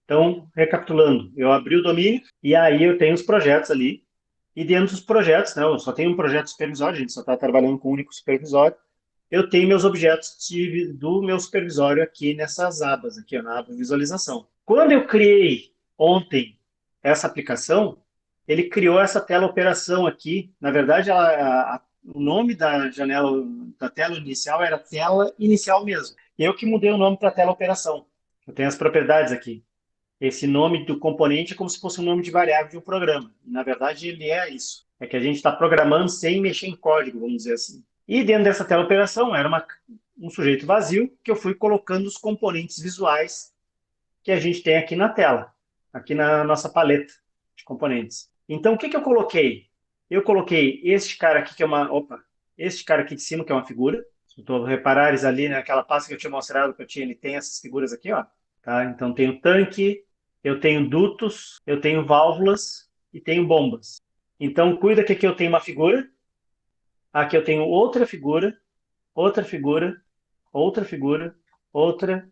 Então, recapitulando, eu abri o domínio e aí eu tenho os projetos ali. E dentro dos projetos, né, eu só tenho um projeto supervisório, a gente só está trabalhando com um único supervisório. Eu tenho meus objetos do meu supervisório aqui nessas abas, aqui ó, na aba visualização. Quando eu criei ontem essa aplicação, ele criou essa tela operação aqui. Na verdade, o nome da janela, da tela inicial era tela inicial mesmo. Eu que mudei o nome para tela operação. Eu tenho as propriedades aqui. Esse nome do componente é como se fosse um nome de variável de um programa. Na verdade, ele é isso. É que a gente está programando sem mexer em código, vamos dizer assim. E dentro dessa tela operação era um sujeito vazio que eu fui colocando os componentes visuais que a gente tem aqui na tela, aqui na nossa paleta de componentes. Então, o que eu coloquei? Eu coloquei este cara aqui, que é uma. Opa! Este cara aqui de cima, que é uma figura. Se tu reparares ali naquela pasta que eu tinha mostrado, que eu tinha, ele tem essas figuras aqui, ó. Tá? Então, tem o tanque, eu tenho dutos, eu tenho válvulas e tenho bombas. Então, cuida que aqui eu tenho uma figura, aqui eu tenho outra figura, outra figura, outra figura, outra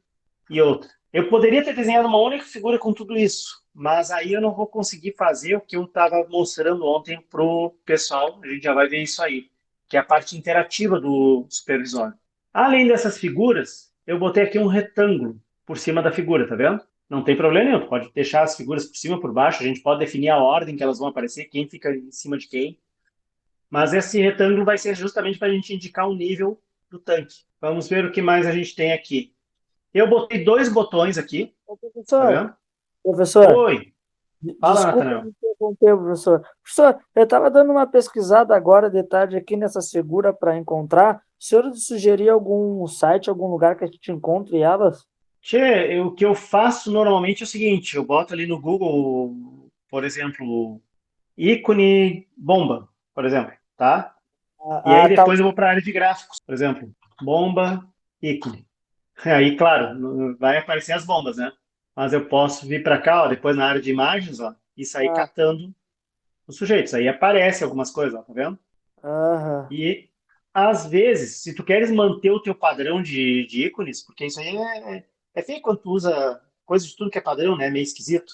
e outra. Eu poderia ter desenhado uma única figura com tudo isso, mas aí eu não vou conseguir fazer o que eu estava mostrando ontem para o pessoal. A gente já vai ver isso aí, que é a parte interativa do supervisório. Além dessas figuras, eu botei aqui um retângulo por cima da figura, tá vendo? Não tem problema nenhum, tu pode deixar as figuras por cima, por baixo, a gente pode definir a ordem que elas vão aparecer, quem fica em cima de quem. Mas esse retângulo vai ser justamente para a gente indicar o nível do tanque. Vamos ver o que mais a gente tem aqui. Eu botei dois botões aqui, Ô, tá professor, vendo? professor, Oi, fala, desculpa Nathanael. me interromper, professor. Professor, eu estava dando uma pesquisada agora de tarde aqui nessa segura para encontrar. O senhor sugeria algum site, algum lugar que a gente encontre elas? Tchê, o que eu faço normalmente é o seguinte, eu boto ali no Google, por exemplo, ícone bomba, por exemplo, tá? E aí Tá. depois eu vou para a área de gráficos, por exemplo, bomba, ícone. Aí, claro, vai aparecer as bombas, né? Mas eu posso vir para cá, ó, depois na área de imagens, ó, e sair Ah, catando os sujeitos. Aí aparece algumas coisas, ó, tá vendo? aham. E às vezes, se tu queres manter o teu padrão de ícones, porque isso aí é feio quando tu usa coisa de tudo que é padrão, né? Meio esquisito.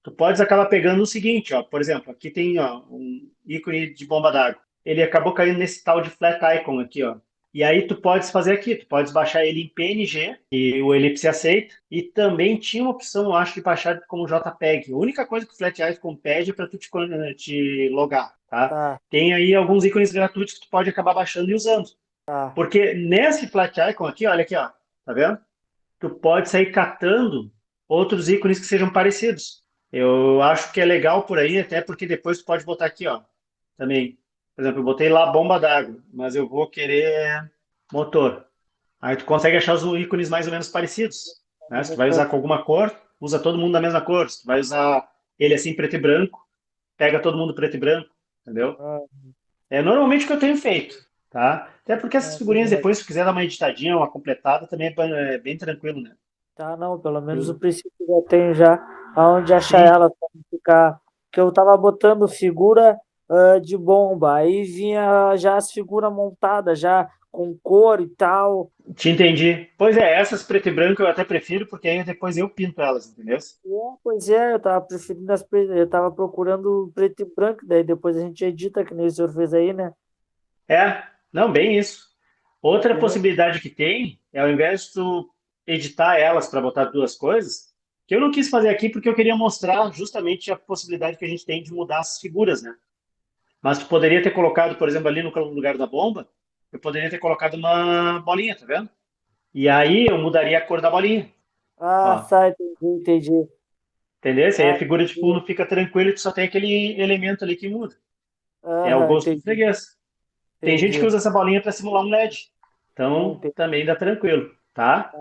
Tu podes acabar pegando o seguinte, ó, por exemplo, aqui tem ó, um ícone de bomba d'água. Ele acabou caindo nesse tal de flat icon aqui, ó. E aí tu podes fazer aqui, tu podes baixar ele em PNG, e o Ellipse aceita, e também tinha uma opção, eu acho, de baixar como JPEG. A única coisa que o Flat Icon pede é para tu te logar, tá? Tá, Tem aí alguns ícones gratuitos que tu pode acabar baixando e usando. tá. Porque nesse Flat Icon aqui, olha aqui, ó, tá vendo? Tu pode sair catando outros ícones que sejam parecidos. Eu acho que é legal por aí, até porque depois tu pode botar aqui, ó, também. Por exemplo, eu botei lá bomba d'água, mas eu vou querer motor. Aí tu consegue achar os ícones mais ou menos parecidos, né? Se tu vai usar com alguma cor, usa todo mundo da mesma cor. Se tu vai usar ele assim preto e branco, pega todo mundo preto e branco, entendeu? Ah, É normalmente o que eu tenho feito, tá? Até porque essas figurinhas beleza. depois, se tu quiser dar uma editadinha, uma completada, também é bem tranquilo, né? Tá, não, pelo menos o Eu- princípio já tem já aonde achar sim, ela para não ficar. Que eu tava botando figura de bomba, aí vinha já as figuras montadas, já com cor e tal. te entendi. Pois é, essas preto e branco eu até prefiro, porque aí depois eu pinto elas, entendeu? Pois é, eu tava preferindo eu tava procurando preto e branco, daí depois a gente edita, que nem o senhor fez aí, né? É, não, bem isso. Outra Entendeu? possibilidade que tem é, ao invés de tu editar elas para botar duas coisas, que eu não quis fazer aqui porque eu queria mostrar justamente a possibilidade que a gente tem de mudar as figuras, né? Mas tu poderia ter colocado, por exemplo, ali no lugar da bomba, eu poderia ter colocado uma bolinha, tá vendo? E aí eu mudaria a cor da bolinha, Ah, ó. tá, entendi. Entendeu? Se aí Ah, a figura de entendi. fundo fica tranquila e tu só tem aquele elemento ali que muda. É o Aham, gosto do entendi, freguês. Tem gente que entendi. usa essa bolinha para simular um LED. Não, Então, também dá tranquilo, tá?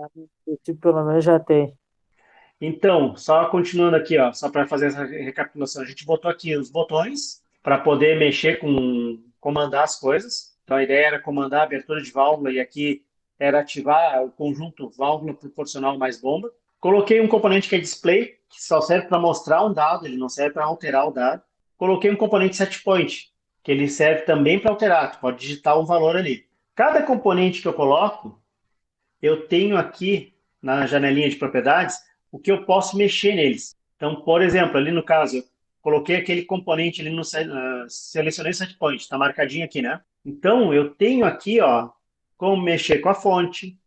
esse pelo menos já tem. Então, só continuando aqui, ó, só para fazer essa recapitulação, a gente botou aqui os botões para poder mexer com, comandar as coisas. Então, a ideia era comandar a abertura de válvula e aqui era ativar o conjunto válvula proporcional mais bomba. Coloquei um componente que é display, que só serve para mostrar um dado, ele não serve para alterar o dado. Coloquei um componente setpoint, que ele serve também para alterar, tu pode digitar um valor ali. Cada componente que eu coloco, eu tenho aqui na janelinha de propriedades o que eu posso mexer neles. Então, por exemplo, ali no caso, eu coloquei aquele componente ali no selecionei setPoint, está marcadinho aqui, né? Então, eu tenho aqui, ó, como mexer com a fonte,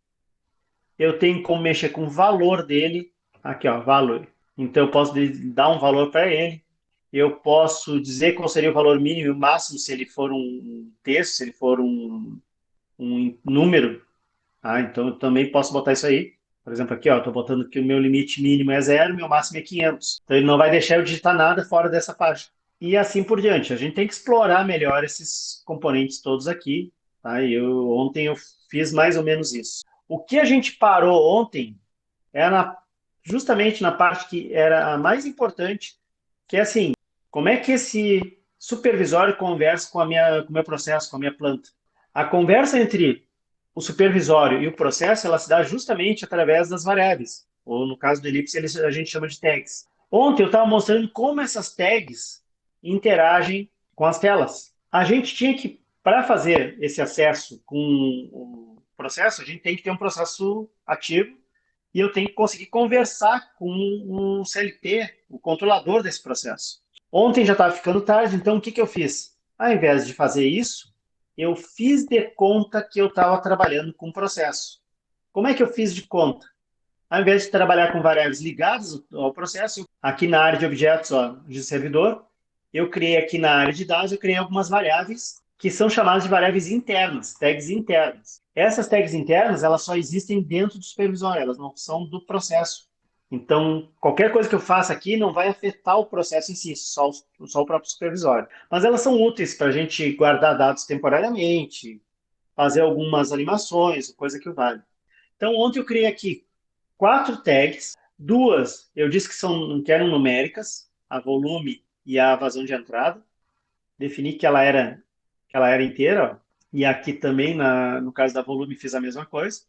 eu tenho como mexer com o valor dele, aqui, ó, valor. Então, eu posso dar um valor para ele, eu posso dizer qual seria o valor mínimo e máximo se ele for um texto, se ele for um número, tá? Então, eu também posso botar isso aí. Por exemplo, aqui, ó, estou botando que o meu limite mínimo é 0, meu máximo é 500. Então, ele não vai deixar eu digitar nada fora dessa página. E assim por diante. A gente tem que explorar melhor esses componentes todos aqui, tá? Ontem eu fiz mais ou menos isso. O que a gente parou ontem é justamente na parte que era a mais importante, que é assim, como é que esse supervisório conversa com o meu processo, com a minha planta? A conversa entre o supervisório e o processo, ela se dá justamente através das variáveis, ou no caso do Ellipse, a gente chama de tags. Ontem eu estava mostrando como essas tags interagem com as telas. A gente tinha que, para fazer esse acesso com o processo, a gente tem que ter um processo ativo e eu tenho que conseguir conversar com o CLP, o controlador desse processo. Ontem já estava ficando tarde, então o que eu fiz? Ao invés de fazer isso, eu fiz de conta que eu estava trabalhando com o processo. Como é que eu fiz de conta? Ao invés de trabalhar com variáveis ligadas ao processo, aqui na área de objetos ó, de servidor, eu criei aqui na área de dados, eu criei algumas variáveis que são chamadas de variáveis internas, tags internas. Essas tags internas, elas só existem dentro do supervisor, elas não são do processo. Então, qualquer coisa que eu faça aqui não vai afetar o processo em si, só o próprio supervisório. Mas elas são úteis para a gente guardar dados temporariamente, fazer algumas animações, coisa que vale. Então, ontem eu criei aqui 4 tags, 2 eu disse que eram numéricas, a volume e a vazão de entrada. Defini que ela era inteira, ó. E aqui também, no caso da volume, fiz a mesma coisa.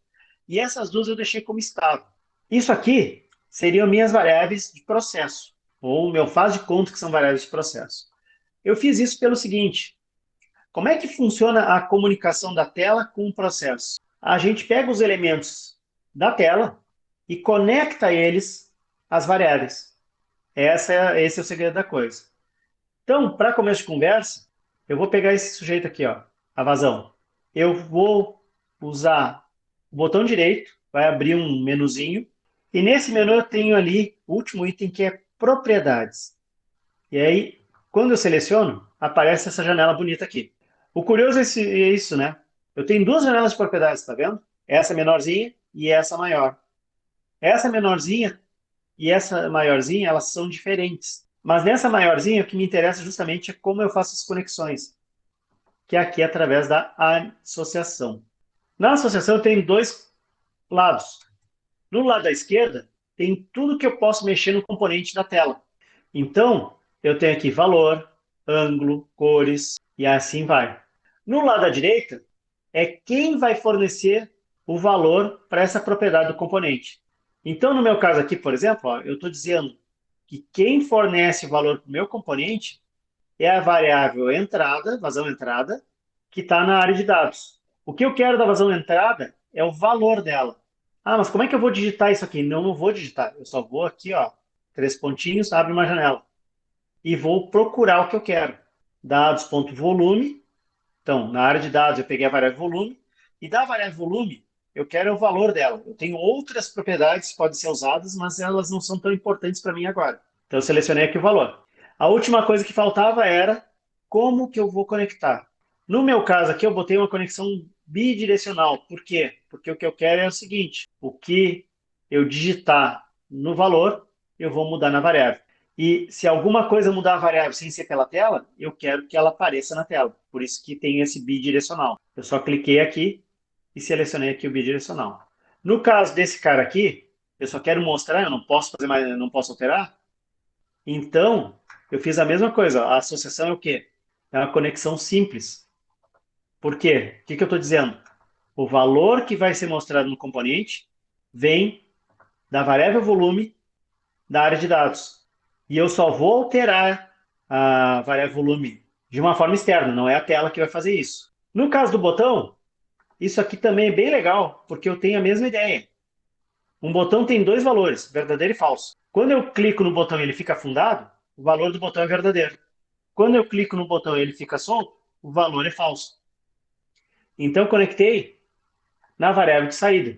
E essas duas eu deixei como estado. Isso aqui seriam minhas variáveis de processo, ou meu faz de conta que são variáveis de processo. Eu fiz isso pelo seguinte: como é que funciona a comunicação da tela com o processo? A gente pega os elementos da tela e conecta eles às variáveis. Esse é o segredo da coisa. Então, para começo de conversa, eu vou pegar esse sujeito aqui, ó, a vazão. Eu vou usar o botão direito, vai abrir um menuzinho, e nesse menu eu tenho ali o último item que é propriedades. E aí, quando eu seleciono, aparece essa janela bonita aqui. O curioso é isso, né? Eu tenho duas janelas de propriedades, tá vendo? Essa menorzinha e essa maior. Essa menorzinha e essa maiorzinha, elas são diferentes. Mas nessa maiorzinha, o que me interessa justamente é como eu faço as conexões, que é aqui através da associação. Na associação, eu tenho dois lados. No lado da esquerda, tem tudo que eu posso mexer no componente da tela. Então, eu tenho aqui valor, ângulo, cores e assim vai. No lado da direita, é quem vai fornecer o valor para essa propriedade do componente. Então, no meu caso aqui, por exemplo, ó, eu estou dizendo que quem fornece o valor para o meu componente é a variável entrada, vazão entrada, que está na área de dados. O que eu quero da vazão entrada é o valor dela. Ah, mas como é que eu vou digitar isso aqui? Não, não vou digitar. Eu só vou aqui, ó, 3 pontinhos, abre uma janela. E vou procurar o que eu quero. Dados.volume. Então, na área de dados, eu peguei a variável volume. E da variável volume, eu quero o valor dela. Eu tenho outras propriedades que podem ser usadas, mas elas não são tão importantes para mim agora. Então, eu selecionei aqui o valor. A última coisa que faltava era como que eu vou conectar. No meu caso aqui, eu botei uma conexão bidirecional. Por quê? Porque o que eu quero é o seguinte: o que eu digitar no valor, eu vou mudar na variável. E se alguma coisa mudar a variável sem ser pela tela, eu quero que ela apareça na tela. Por isso que tem esse bidirecional. Eu só cliquei aqui e selecionei aqui o bidirecional. No caso desse cara aqui, eu só quero mostrar, eu não posso fazer mais, eu não posso alterar. Então, eu fiz a mesma coisa. A associação é o quê? É uma conexão simples. Por quê? O que eu estou dizendo? O valor que vai ser mostrado no componente vem da variável volume da área de dados. E eu só vou alterar a variável volume de uma forma externa, não é a tela que vai fazer isso. No caso do botão, isso aqui também é bem legal, porque eu tenho a mesma ideia. Um botão tem dois valores, verdadeiro e falso. Quando eu clico no botão e ele fica afundado, o valor do botão é verdadeiro. Quando eu clico no botão e ele fica solto, o valor é falso. Então, eu conectei na variável de saída.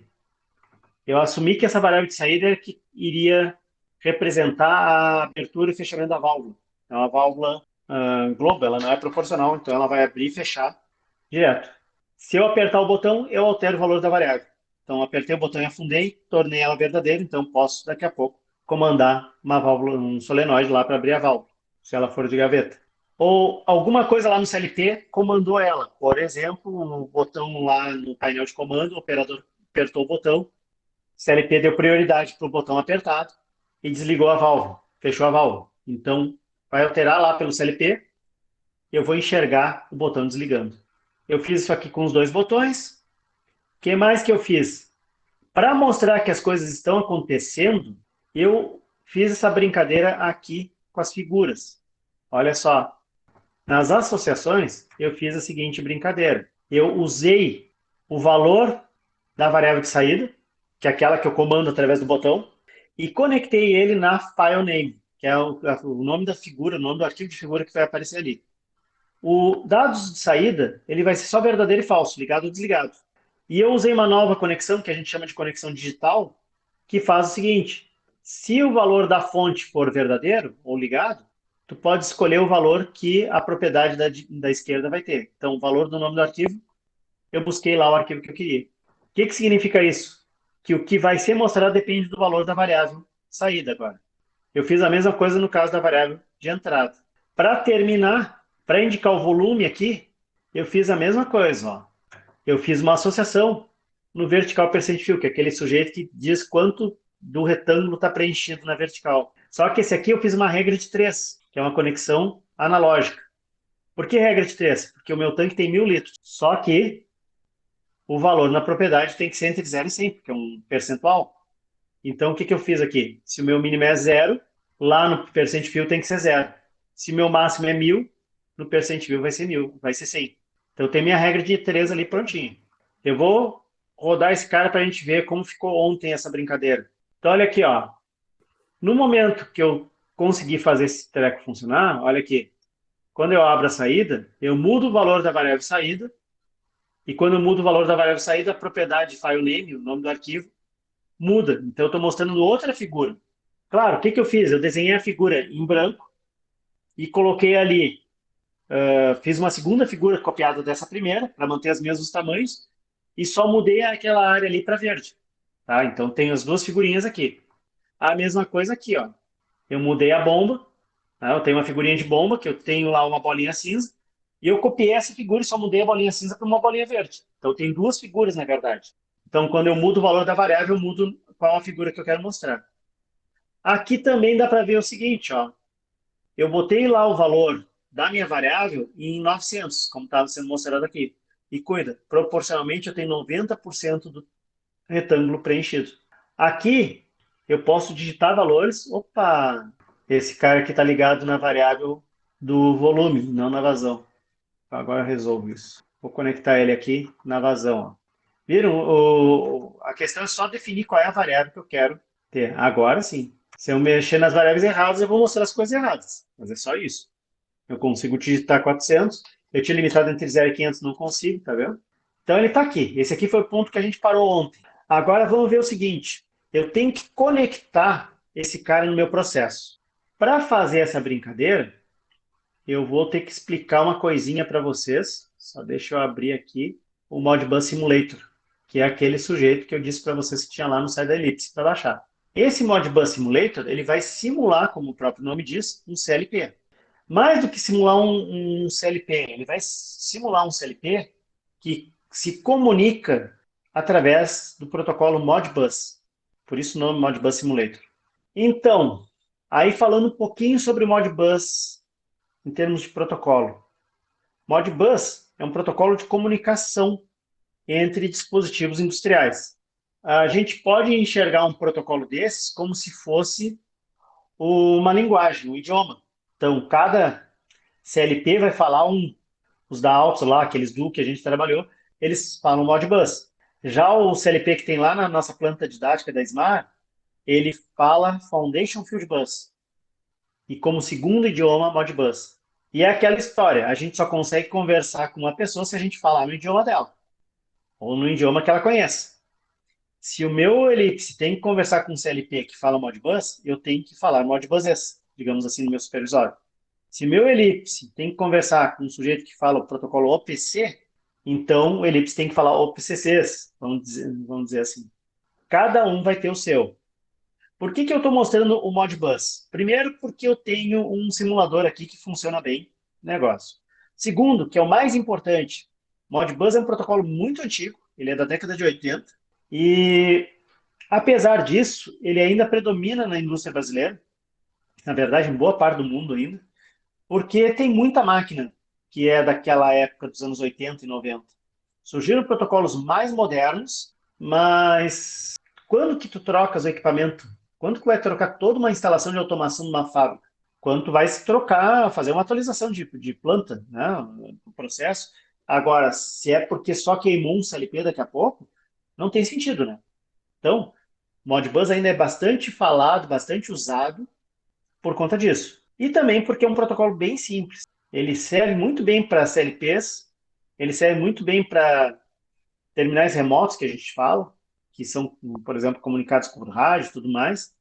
Eu assumi que essa variável de saída é que iria representar a abertura e fechamento da válvula. Então, a válvula globo, ela não é proporcional, então ela vai abrir e fechar direto. Se eu apertar o botão, eu altero o valor da variável. Então, apertei o botão e afundei, tornei ela verdadeira, então posso, daqui a pouco, comandar uma válvula, um solenoide lá para abrir a válvula, se ela for de gaveta. Ou alguma coisa lá no CLP comandou ela. Por exemplo, um botão lá no painel de comando, o operador apertou o botão, CLP deu prioridade para o botão apertado e desligou a válvula, fechou a válvula. Então, vai alterar lá pelo CLP, eu vou enxergar o botão desligando. Eu fiz isso aqui com os dois botões. O que mais que eu fiz? Para mostrar que as coisas estão acontecendo, eu fiz essa brincadeira aqui com as figuras. Olha só, nas associações, eu fiz a seguinte brincadeira. Eu usei o valor da variável de saída, que é aquela que eu comando através do botão, e conectei ele na file name, que é o nome da figura, o nome do arquivo de figura que vai aparecer ali. O dados de saída, ele vai ser só verdadeiro e falso, ligado ou desligado. E eu usei uma nova conexão, que a gente chama de conexão digital, que faz o seguinte: se o valor da fonte for verdadeiro ou ligado, tu pode escolher o valor que a propriedade da esquerda vai ter. Então, o valor do nome do arquivo, eu busquei lá o arquivo que eu queria. O que significa isso? Que o que vai ser mostrado depende do valor da variável saída agora. Eu fiz a mesma coisa no caso da variável de entrada. Para terminar, para indicar o volume aqui, eu fiz a mesma coisa. Ó. Eu fiz uma associação no vertical percent fill, que é aquele sujeito que diz quanto do retângulo está preenchido na vertical. Só que esse aqui eu fiz uma regra de 3, que é uma conexão analógica. Por que regra de 3? Porque o meu tanque tem 1.000 litros. Só que o valor na propriedade tem que ser entre 0 e 100, porque é um percentual. Então, o que eu fiz aqui? Se o meu mínimo é 0, lá no percent fill tem que ser 0. Se o meu máximo é 1.000, no percent fill vai ser 1.000, vai ser 100. Então, tem minha regra de 3 ali prontinha. Eu vou rodar esse cara para a gente ver como ficou ontem essa brincadeira. Então, olha aqui, ó. No momento que eu consegui fazer esse treco funcionar, olha aqui. Quando eu abro a saída, eu mudo o valor da variável saída, e quando eu mudo o valor da variável saída, a propriedade file name, o nome do arquivo, muda. Então, eu estou mostrando outra figura. Claro, o que eu fiz? Eu desenhei a figura em branco e coloquei ali, fiz uma segunda figura copiada dessa primeira, para manter os mesmos tamanhos, e só mudei aquela área ali para verde. Tá? Então, tem as duas figurinhas aqui. A mesma coisa aqui, ó. Eu mudei a bomba, tá? Eu tenho uma figurinha de bomba, que eu tenho lá uma bolinha cinza, e eu copiei essa figura e só mudei a bolinha cinza para uma bolinha verde. Então, tem duas figuras, na verdade. Então, quando eu mudo o valor da variável, eu mudo qual a figura que eu quero mostrar. Aqui também dá para ver o seguinte, ó. Eu botei lá o valor da minha variável em 900, como estava sendo mostrado aqui. E cuida, proporcionalmente eu tenho 90% do retângulo preenchido. Aqui eu posso digitar valores. Opa, esse cara aqui está ligado na variável do volume, não na vazão. Agora eu resolvo isso. Vou conectar ele aqui na vazão. Ó. Viram? A questão é só definir qual é a variável que eu quero ter. Agora sim. Se eu mexer nas variáveis erradas, eu vou mostrar as coisas erradas. Mas é só isso. Eu consigo digitar 400. Eu tinha limitado entre 0 e 500, não consigo, tá vendo? Então ele está aqui. Esse aqui foi o ponto que a gente parou ontem. Agora vamos ver o seguinte. Eu tenho que conectar esse cara no meu processo. Para fazer essa brincadeira, eu vou ter que explicar uma coisinha para vocês. Só deixa eu abrir aqui o Modbus Simulator, que é aquele sujeito que eu disse para vocês que tinha lá no site da Ellipse para baixar. Esse Modbus Simulator, ele vai simular, como o próprio nome diz, um CLP. Mais do que simular um CLP, ele vai simular um CLP que se comunica através do protocolo Modbus. Por isso o nome Modbus Simulator. Então, aí falando um pouquinho sobre o Modbus em termos de protocolo. Modbus é um protocolo de comunicação entre dispositivos industriais. A gente pode enxergar um protocolo desses como se fosse uma linguagem, um idioma. Então, cada CLP vai falar os da Altos lá, aqueles do que a gente trabalhou, eles falam Modbus. Já o CLP que tem lá na nossa planta didática da SMAR, ele fala Foundation Field Bus. E como segundo idioma, Modbus. E é aquela história, a gente só consegue conversar com uma pessoa se a gente falar no idioma dela, ou no idioma que ela conhece. Se o meu Elipse tem que conversar com um CLP que fala Modbus, eu tenho que falar Modbuses, digamos assim, no meu supervisório. Se meu Elipse tem que conversar com um sujeito que fala o protocolo OPC, então o Elipse tem que falar OPCCs, vamos dizer assim. Cada um vai ter o seu. Por que que eu estou mostrando o Modbus? Primeiro, porque eu tenho um simulador aqui que funciona bem no negócio. Segundo, que é o mais importante, Modbus é um protocolo muito antigo, ele é da década de 80, e apesar disso, ele ainda predomina na indústria brasileira, na verdade, em boa parte do mundo ainda, porque tem muita máquina que é daquela época dos anos 80 e 90. Surgiram protocolos mais modernos, mas quando que tu trocas o equipamento? Quando que vai trocar toda uma instalação de automação numa fábrica? Quando tu vai se trocar, fazer uma atualização de planta, né, do processo. Agora, se é porque só queimou um CLP daqui a pouco, não tem sentido, né? Então, Modbus ainda é bastante falado, bastante usado por conta disso. E também porque é um protocolo bem simples. Ele serve muito bem para CLPs, ele serve muito bem para terminais remotos que a gente fala, que são, por exemplo, comunicados por rádio e tudo mais.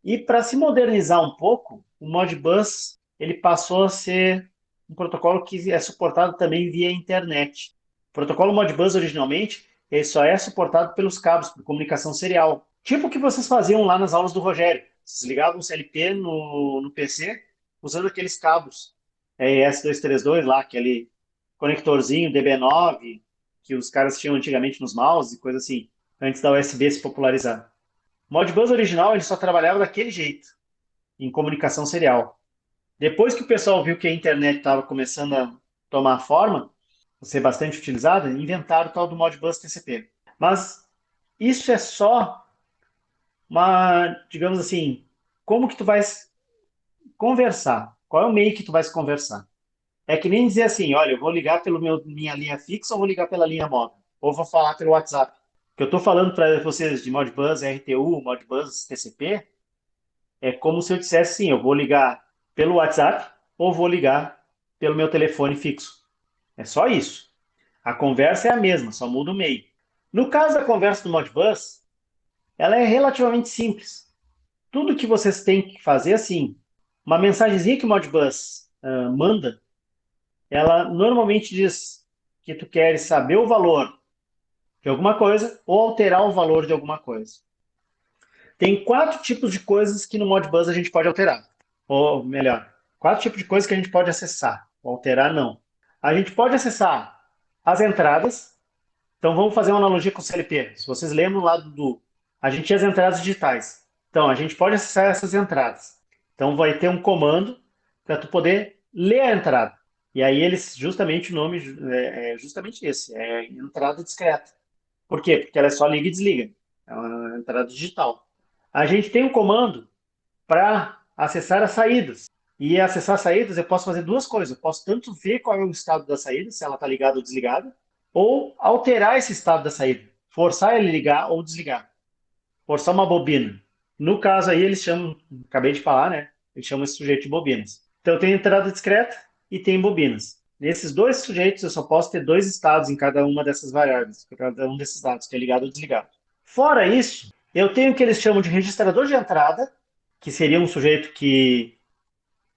E para se modernizar um pouco, o Modbus ele passou a ser um protocolo que é suportado também via internet. O protocolo Modbus originalmente ele só é suportado pelos cabos por comunicação serial, tipo o que vocês faziam lá nas aulas do Rogério. Vocês ligavam o CLP no PC usando aqueles cabos S232 lá, aquele conectorzinho DB9 que os caras tinham antigamente nos mouses e coisa assim, antes da USB se popularizar. O Modbus original ele só trabalhava daquele jeito, em comunicação serial. Depois que o pessoal viu que a internet estava começando a tomar forma, a ser bastante utilizada, inventaram o tal do Modbus TCP. Mas isso é só uma, digamos assim, como que tu vai conversar? Qual é o meio que tu vai se conversar? É que nem dizer assim, olha, eu vou ligar pela minha linha fixa ou vou ligar pela linha móvel? Ou vou falar pelo WhatsApp? O que eu estou falando para vocês de Modbus RTU, Modbus TCP, é como se eu dissesse sim, eu vou ligar pelo WhatsApp ou vou ligar pelo meu telefone fixo. É só isso. A conversa é a mesma, só muda o meio. No caso da conversa do Modbus, ela é relativamente simples. Tudo que vocês têm que fazer é assim. Uma mensagenzinha que o Modbus manda, ela normalmente diz que tu queres saber o valor de alguma coisa ou alterar o valor de alguma coisa. Tem quatro tipos de coisas que no Modbus a gente pode alterar. Ou melhor, quatro tipos de coisas que a gente pode acessar. Alterar, não. A gente pode acessar as entradas. Então vamos fazer uma analogia com o CLP. Se vocês lembram lá do. A gente tinha as entradas digitais. Então a gente pode acessar essas entradas. Então vai ter um comando para tu poder ler a entrada. E aí eles, justamente o nome é justamente esse, é entrada discreta. Por quê? Porque ela é só liga e desliga. É uma entrada digital. A gente tem um comando para acessar as saídas. E acessar saídas, eu posso fazer duas coisas. Eu posso tanto ver qual é o estado da saída, se ela está ligada ou desligada, ou alterar esse estado da saída. Forçar ele ligar ou desligar. Forçar uma bobina. No caso aí, eles chamam, acabei de falar, né? Eles chamam esse sujeito de bobinas. Então, tem entrada discreta e tem bobinas. Nesses dois sujeitos, eu só posso ter dois estados em cada uma dessas variáveis, em cada um desses dados, que é ligado ou desligado. Fora isso, eu tenho o que eles chamam de registrador de entrada, que seria um sujeito que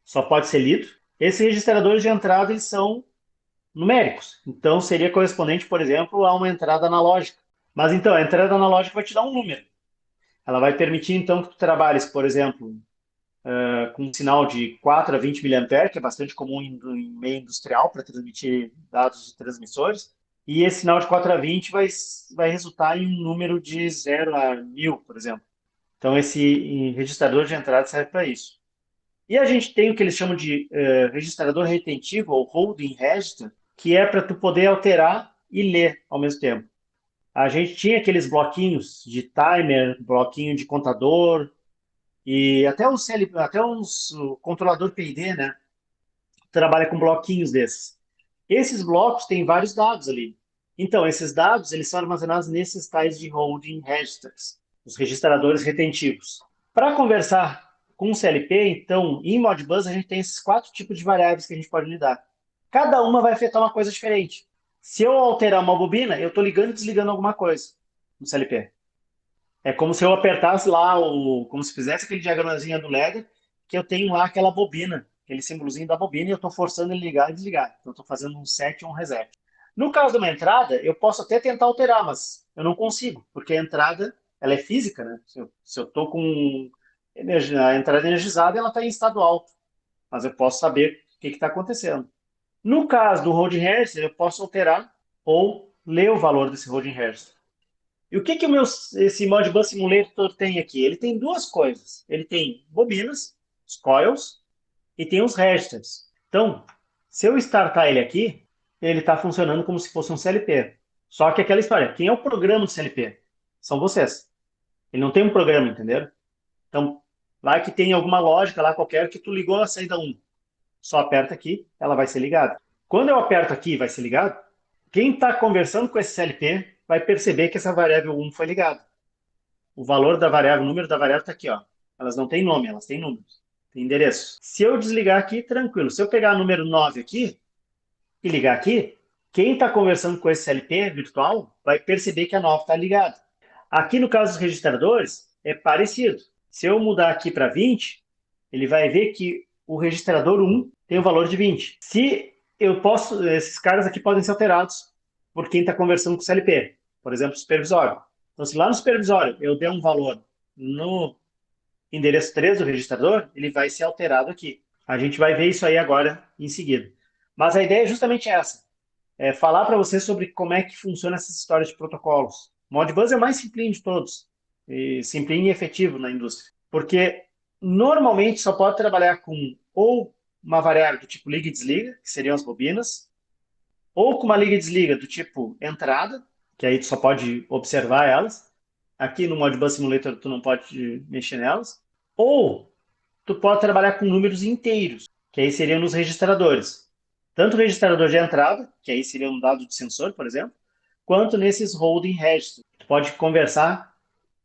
só pode ser lido. Esses registradores de entrada eles são numéricos. Então, seria correspondente, por exemplo, a uma entrada analógica. Mas então, a entrada analógica vai te dar um número. Ela vai permitir, então, que tu trabalhes, por exemplo, com um sinal de 4 a 20 mA, que é bastante comum em meio industrial para transmitir dados de transmissores. E esse sinal de 4 a 20 vai resultar em um número de 0 a 1000, por exemplo. Então, esse registrador de entrada serve para isso. E a gente tem o que eles chamam de registrador retentivo, ou holding register, que é para tu poder alterar e ler ao mesmo tempo. A gente tinha aqueles bloquinhos de timer, bloquinho de contador, e até os, até uns o controlador PID, né? Trabalha com bloquinhos desses. Esses blocos têm vários dados ali. Então, esses dados, eles são armazenados nesses tais de holding registers, os registradores retentivos. Para conversar com o CLP, então, em Modbus, a gente tem esses 4 tipos de variáveis que a gente pode lidar. Cada uma vai afetar uma coisa diferente. Se eu alterar uma bobina, eu estou ligando e desligando alguma coisa no CLP. É como se eu apertasse lá, como se fizesse aquele diagramazinho do Ledger, que eu tenho lá aquela bobina, aquele símbolozinho da bobina, e eu estou forçando ele ligar e desligar. Então, eu estou fazendo um set e um reset. No caso de uma entrada, eu posso até tentar alterar, mas eu não consigo, porque a entrada ela é física, né? Se eu estou com a entrada energizada, ela está em estado alto, mas eu posso saber o que está acontecendo. No caso do holding register, eu posso alterar ou ler o valor desse holding register. E o que esse Modbus Simulator tem aqui? Ele tem 2 coisas. Ele tem bobinas, os coils, e tem os registers. Então, se eu startar ele aqui, ele está funcionando como se fosse um CLP. Só que aquela história, quem é o programa do CLP? São vocês. Ele não tem um programa, entendeu? Então, lá que tem alguma lógica lá qualquer que tu ligou a saída 1. Só aperta aqui, ela vai ser ligada. Quando eu aperto aqui e vai ser ligado, quem está conversando com esse CLP vai perceber que essa variável 1 foi ligada. O valor da variável, o número da variável está aqui, ó. Elas não têm nome, elas têm números, têm endereço. Se eu desligar aqui, tranquilo. Se eu pegar o número 9 aqui e ligar aqui, quem está conversando com esse CLP virtual vai perceber que a 9 está ligada. Aqui no caso dos registradores, é parecido. Se eu mudar aqui para 20, ele vai ver que o registrador 1 tem o valor de 20. Se eu posso, esses caras aqui podem ser alterados por quem está conversando com o CLP, por exemplo, supervisório. Então, se lá no supervisório eu der um valor no endereço 3 do registrador, ele vai ser alterado aqui. A gente vai ver isso aí agora em seguida. Mas a ideia é justamente essa, é falar para você sobre como é que funciona essas histórias de protocolos. O Modbus é o mais simplinho de todos, e simplinho e efetivo na indústria, porque normalmente só pode trabalhar com ou uma variável do tipo liga e desliga, que seriam as bobinas, ou com uma liga e desliga do tipo entrada, que aí tu só pode observar elas. Aqui no Modbus Simulator tu não pode mexer nelas. Ou tu pode trabalhar com números inteiros, que aí seriam nos registradores. Tanto o registrador de entrada, que aí seria um dado de sensor, por exemplo, quanto nesses holding registers. Tu pode conversar,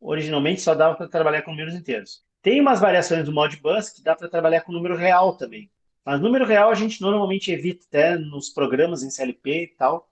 originalmente só dava para trabalhar com números inteiros. Tem umas variações do Modbus que dá para trabalhar com número real também. Mas número real a gente normalmente evita até nos programas em CLP e tal.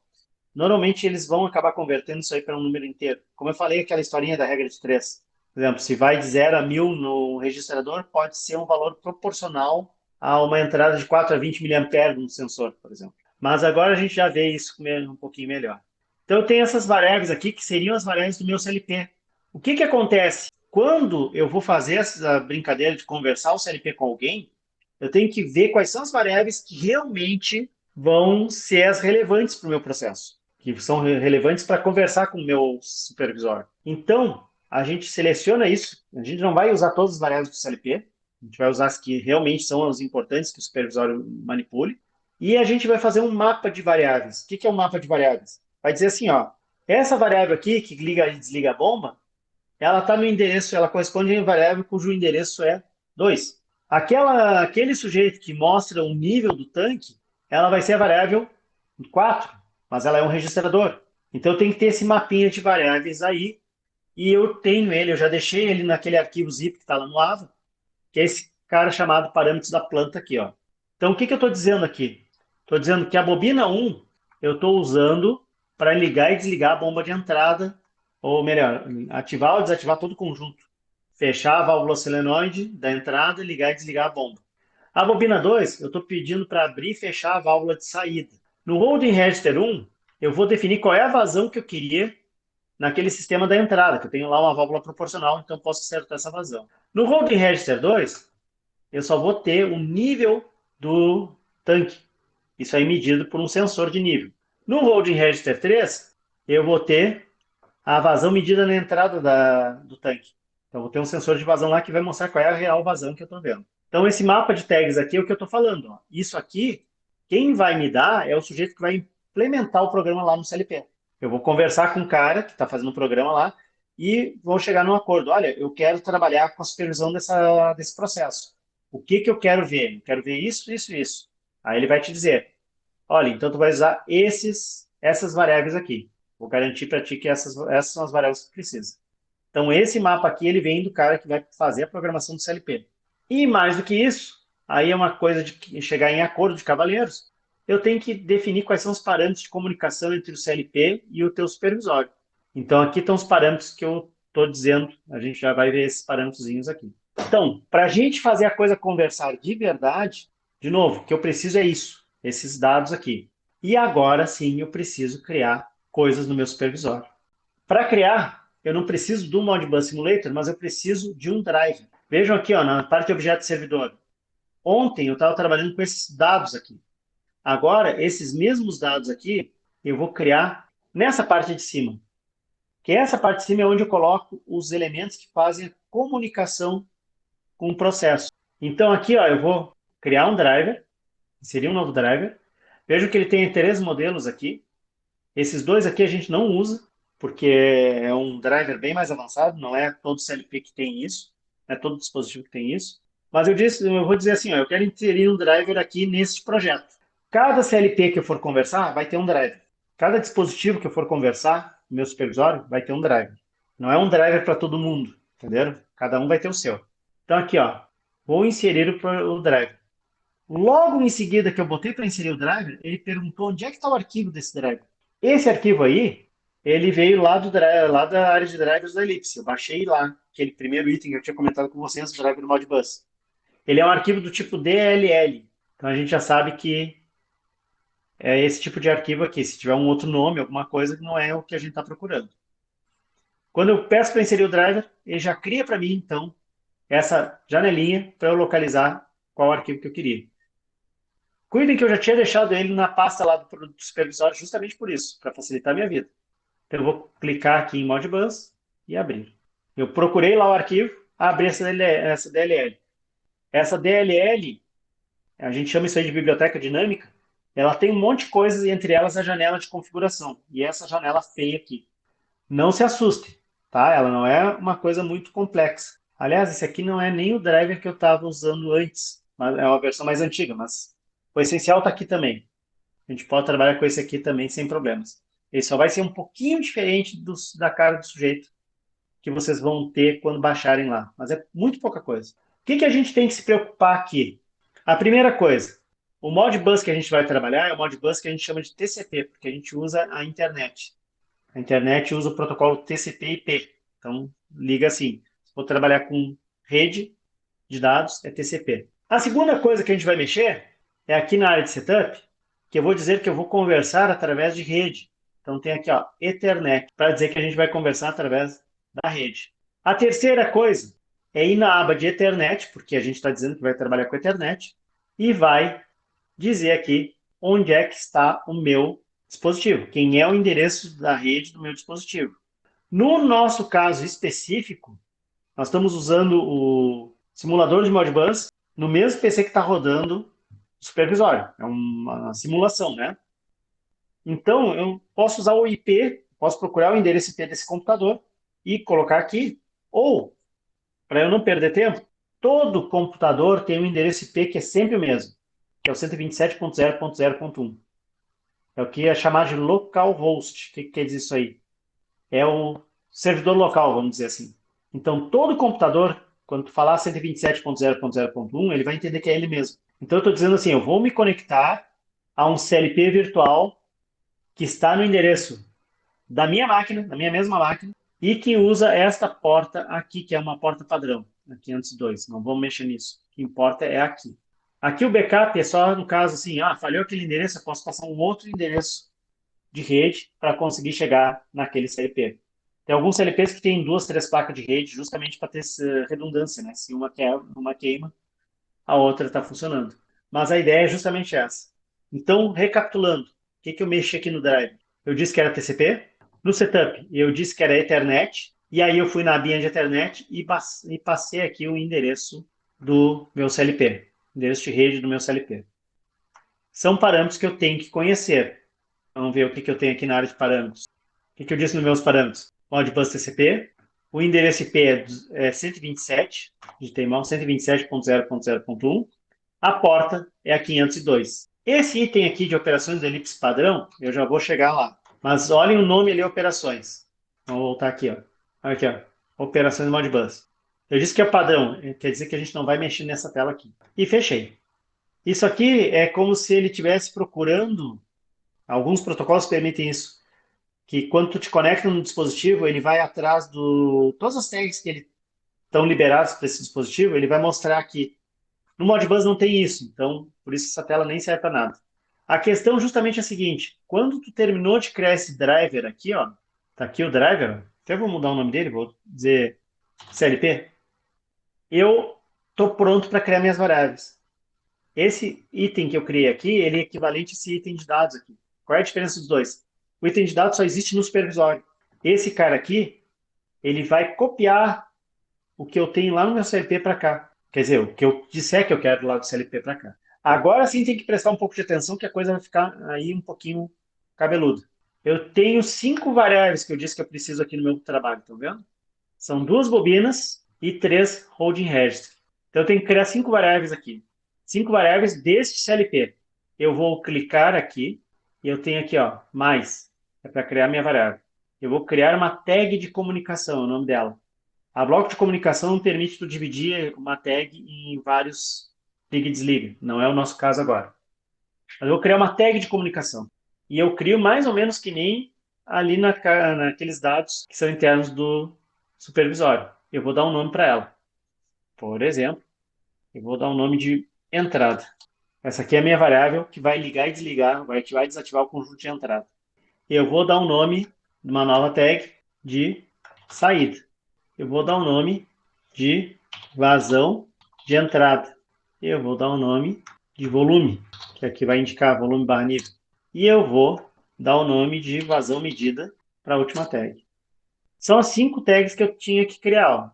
Normalmente eles vão acabar convertendo isso aí para um número inteiro. Como eu falei, aquela historinha da regra de 3. Por exemplo, se vai de 0 a 1000 no registrador, pode ser um valor proporcional a uma entrada de 4 a 20 mA no sensor, por exemplo. Mas agora a gente já vê isso um pouquinho melhor. Então eu tenho essas variáveis aqui, que seriam as variáveis do meu CLP. O que que acontece? Quando eu vou fazer essa brincadeira de conversar o CLP com alguém, eu tenho que ver quais são as variáveis que realmente vão ser as relevantes para o meu processo, que são relevantes para conversar com o meu supervisor. Então, a gente seleciona isso, a gente não vai usar todas as variáveis do CLP, a gente vai usar as que realmente são as importantes que o supervisor manipule, e a gente vai fazer um mapa de variáveis. O que é um mapa de variáveis? Vai dizer assim, ó, essa variável aqui, que liga e desliga a bomba, ela está no endereço, ela corresponde a uma variável cujo endereço é 2. Aquele sujeito que mostra o nível do tanque, ela vai ser a variável 4, mas ela é um registrador. Então tem que ter esse mapinha de variáveis aí, e eu tenho ele, eu já deixei ele naquele arquivo zip que está lá no AVA, que é esse cara chamado parâmetros da planta aqui, ó. Então o que eu estou dizendo aqui? Estou dizendo que a bobina 1 eu estou usando para ligar e desligar a bomba de entrada, ou melhor, ativar ou desativar todo o conjunto. Fechar a válvula solenoide da entrada, ligar e desligar a bomba. A bobina 2, eu estou pedindo para abrir e fechar a válvula de saída. No Holding Register 1, eu vou definir qual é a vazão que eu queria naquele sistema da entrada, que eu tenho lá uma válvula proporcional, então posso acertar essa vazão. No Holding Register 2, eu só vou ter o nível do tanque. Isso aí medido por um sensor de nível. No Holding Register 3, eu vou ter a vazão medida na entrada do tanque. Então, vou ter um sensor de vazão lá que vai mostrar qual é a real vazão que eu estou vendo. Então, esse mapa de tags aqui é o que eu estou falando. Ó. Isso aqui, quem vai me dar é o sujeito que vai implementar o programa lá no CLP. Eu vou conversar com o cara que está fazendo o programa lá e vou chegar num acordo. Olha, eu quero trabalhar com a supervisão desse processo. O que eu quero ver? Eu quero ver isso, isso, isso. Aí ele vai te dizer, olha, então tu vai usar esses essas variáveis aqui. Vou garantir para ti que essas são as variáveis que precisa. Então, esse mapa aqui, ele vem do cara que vai fazer a programação do CLP. E mais do que isso, aí é uma coisa de chegar em acordo de cavalheiros, eu tenho que definir quais são os parâmetros de comunicação entre o CLP e o teu supervisório. Então, aqui estão os parâmetros que eu estou dizendo, a gente já vai ver esses parâmetrozinhos aqui. Então, para a gente fazer a coisa conversar de verdade, de novo, o que eu preciso é isso, esses dados aqui. E agora sim eu preciso criar coisas no meu supervisório. Para criar, eu não preciso do Modbus Simulator, mas eu preciso de um driver. Vejam aqui, ó, na parte de objeto servidor. Ontem eu estava trabalhando com esses dados aqui. Agora, esses mesmos dados aqui, eu vou criar nessa parte de cima. Que essa parte de cima é onde eu coloco os elementos que fazem a comunicação com o processo. Então aqui, ó, eu vou criar um driver, inserir um novo driver. Vejo que ele tem 3 modelos aqui. Esses 2 aqui a gente não usa, porque é um driver bem mais avançado, não é todo CLP que tem isso, não é todo dispositivo que tem isso. Mas eu vou dizer assim, ó, eu quero inserir um driver aqui nesse projeto. Cada CLP que eu for conversar vai ter um driver. Cada dispositivo que eu for conversar, meu supervisório, vai ter um driver. Não é um driver para todo mundo, entenderam? Cada um vai ter o seu. Então aqui, ó, vou inserir o driver. Logo em seguida que eu botei para inserir o driver, ele perguntou onde é que está o arquivo desse driver. Esse arquivo aí, ele veio lá da área de drivers da Ellipse. Eu baixei lá, aquele primeiro item que eu tinha comentado com vocês, o driver do Modbus. Ele é um arquivo do tipo DLL. Então a gente já sabe que é esse tipo de arquivo aqui. Se tiver um outro nome, alguma coisa, não é o que a gente está procurando. Quando eu peço para inserir o driver, ele já cria para mim, então, essa janelinha para eu localizar qual arquivo que eu queria. Cuidem que eu já tinha deixado ele na pasta lá do supervisório justamente por isso, para facilitar a minha vida. Então eu vou clicar aqui em Modbus e abrir. Eu procurei lá o arquivo, abri essa DLL. Essa DLL, a gente chama isso aí de biblioteca dinâmica, ela tem um monte de coisas, entre elas a janela de configuração. E essa janela feia aqui. Não se assuste, tá? Ela não é uma coisa muito complexa. Aliás, esse aqui não é nem o driver que eu estava usando antes, mas é uma versão mais antiga, mas o essencial está aqui também. A gente pode trabalhar com esse aqui também sem problemas. Ele só vai ser um pouquinho diferente da cara do sujeito que vocês vão ter quando baixarem lá, mas é muito pouca coisa. O que a gente tem que se preocupar aqui? A primeira coisa, o Modbus que a gente vai trabalhar é o Modbus que a gente chama de TCP, porque a gente usa a internet. A internet usa o protocolo TCP/IP. Então, liga assim. Se for trabalhar com rede de dados, é TCP. A segunda coisa que a gente vai mexer é aqui na área de setup, que eu vou dizer que eu vou conversar através de rede. Então, tem aqui, ó, Ethernet, para dizer que a gente vai conversar através da rede. A terceira coisa é ir na aba de Ethernet, porque a gente está dizendo que vai trabalhar com Ethernet, e vai dizer aqui onde é que está o meu dispositivo, quem é o endereço da rede do meu dispositivo. No nosso caso específico, nós estamos usando o simulador de Modbus no mesmo PC que está rodando o supervisório. É uma simulação, né? Então, eu posso usar o IP, posso procurar o endereço IP desse computador e colocar aqui. Ou, para eu não perder tempo, todo computador tem um endereço IP que é sempre o mesmo, que é o 127.0.0.1. É o que é chamado de localhost. O que quer dizer isso aí? É o servidor local, vamos dizer assim. Então, todo computador, quando tu falar 127.0.0.1, ele vai entender que é ele mesmo. Então, eu estou dizendo assim, eu vou me conectar a um CLP virtual que está no endereço da minha máquina, da minha mesma máquina, e que usa esta porta aqui, que é uma porta padrão, a 502. Não vamos mexer nisso. O que importa é aqui. Aqui o backup é só no caso assim, falhou aquele endereço, eu posso passar um outro endereço de rede para conseguir chegar naquele CLP. Tem alguns CLPs que têm 2, 3 placas de rede justamente para ter redundância, né? Se uma queima, a outra está funcionando. Mas a ideia é justamente essa. Então, recapitulando, o que eu mexi aqui no drive? Eu disse que era TCP. No setup, eu disse que era Ethernet. E aí eu fui na abinha de Ethernet e passei aqui o endereço do meu CLP. Endereço de rede do meu CLP. São parâmetros que eu tenho que conhecer. Vamos ver o que eu tenho aqui na área de parâmetros. O que eu disse nos meus parâmetros? Modbus TCP. O endereço IP é 127, digitei mal, 127.0.0.1. A porta é a 502. Esse item aqui de operações do elipse padrão, eu já vou chegar lá. Mas olhem o nome ali, operações. Vamos voltar aqui, ó. Aqui, ó. Operações Modbus. Eu disse que é padrão, quer dizer que a gente não vai mexer nessa tela aqui. E fechei. Isso aqui é como se ele estivesse procurando. Alguns protocolos permitem isso. Que quando tu te conecta no dispositivo, ele vai atrás do. Todas as tags que ele estão liberadas para esse dispositivo, ele vai mostrar aqui. No Modbus não tem isso, então por isso essa tela nem serve para nada. A questão justamente é a seguinte: quando tu terminou de criar esse driver aqui, ó, tá aqui o driver, até vou mudar o nome dele, vou dizer CLP, eu tô pronto para criar minhas variáveis. Esse item que eu criei aqui, ele é equivalente a esse item de dados aqui. Qual é a diferença dos dois? O item de dados só existe no supervisório. Esse cara aqui, ele vai copiar o que eu tenho lá no meu CLP para cá. Quer dizer, o que eu disser que eu quero lá do CLP para cá. Agora sim tem que prestar um pouco de atenção que a coisa vai ficar aí um pouquinho cabeluda. Eu tenho 5 variáveis que eu disse que eu preciso aqui no meu trabalho, estão vendo? São 2 bobinas e 3 holding registers. Então eu tenho que criar 5 variáveis aqui. 5 variáveis deste CLP. Eu vou clicar aqui e eu tenho aqui, ó, mais. É para criar minha variável. Eu vou criar uma tag de comunicação, é o nome dela. A bloco de comunicação permite tu dividir uma tag em vários liga e desliga. Não é o nosso caso agora. Mas eu vou criar uma tag de comunicação. E eu crio mais ou menos que nem ali naqueles dados que são internos do supervisório. Eu vou dar um nome para ela. Por exemplo, eu vou dar um nome de entrada. Essa aqui é a minha variável que vai ligar e desligar, vai ativar e desativar o conjunto de entrada. Eu vou dar um nome de uma nova tag de saída. Eu vou dar um nome de vazão de entrada. Eu vou dar um nome de volume, que aqui vai indicar volume barra nível. E eu vou dar o nome de vazão medida para a última tag. São as 5 tags que eu tinha que criar. Ó.